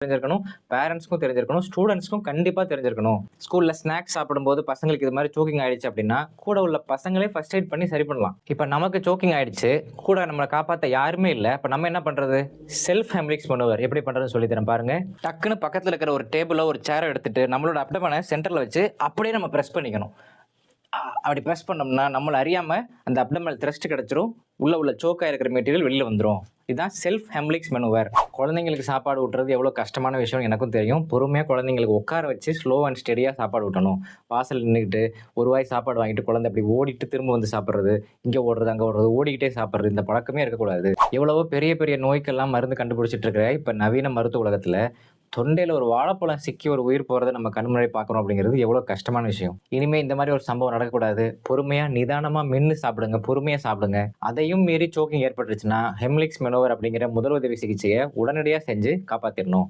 தெரிஞ்சிருக்கணும், பேரண்ட்ஸ்க்கும் தெரிஞ்சிருக்கணும், ஸ்டூடண்ட்ஸ்க்கும் கண்டிப்பா தெரிஞ்சிருக்கணும். ஸ்கூல்ல ஸ்நாக்ஸ் சாப்பிடும்போது பசங்களுக்கு இது மாதிரி சோக்கிங் ஆயிடுச்சு அப்படின்னா, கூட உள்ள பசங்களே ஃபர்ஸ்ட் எய்ட் பண்ணி சரி பண்ணலாம். இப்ப நமக்கு சோக்கிங் ஆயிடுச்சு, கூட நம்மள காப்பாத்த யாருமே இல்ல. இப்ப நம்ம என்ன பண்றது? செல்ஃப் ஹெம்லிக்ஸ் மேனூவர் எப்படி பண்றதுன்னு சொல்லி தரேன் பாருங்க. டக்குன்னு பக்கத்துல இருக்கிற ஒரு டேபிளோ, ஒரு சேரோ எடுத்துட்டு நம்மளோட அப்டமன சென்டர்ல வச்சு அப்படியே நம்ம பிரஸ் பண்ணிக்கணும். அப்படி பிரஸ் பண்ணோம்னா நம்மள அறியாம அந்த அப்டமல் த்ரஸ்ட் கிடைச்சிரும். உள்ள சோக்கா இருக்கிற மெட்டீரியல் வெளில வந்துரும். இதுதான் செல்ஃப் ஹெம்லிக்ஸ் மேனூவர். குழந்தைங்களுக்கு சாப்பாடு ஊட்டுறது எவ்வளவு கஷ்டமான விஷயம் எனக்கும் தெரியும். பொறுமையா குழந்தைங்களுக்கு உட்கார வச்சு ஸ்லோ அண்ட் ஸ்டெடியா சாப்பாடு ஊட்டணும். வாசல்ல நின்னுகிட்டு ஒரு வாய் சாப்பாடு வாங்கிட்டு குழந்தை அப்படி ஓடிட்டு திரும்ப வந்து சாப்பிடுறது, இங்க ஓடுறது, அங்க ஓடுறது, ஓடிக்கிட்டே சாப்பிடுறது, இந்த பழக்கமே இருக்கக்கூடாது. எவ்வளவோ பெரிய பெரிய நோய்க்கெல்லாம் மருந்து கண்டுபிடிச்சிட்டு இருக்கிற இப்ப நவீன மருத்துவ உலகத்துல தொண்டையில ஒரு வாழைப்பழம் சிக்கி ஒரு உயிர் போறத நம்ம கண் முன்னாடி பார்க்குறோம் அப்படிங்கிறது எவ்வளவு கஷ்டமான விஷயம். இனிமே இந்த மாதிரி ஒரு சம்பவம் நடக்கக்கூடாது. பொறுமையா, நிதானமா மென்னு சாப்பிடுங்க. பொறுமையா சாப்பிடுங்க. அதையும் மீறி சோக்கிங் ஏற்பட்டுருச்சுன்னா, ஹெம்லிக்ஸ் மேனோவர் அப்படிங்கிற முதலுதவி சிகிச்சைய உடனடியா செஞ்சு காப்பாத்திரணும்.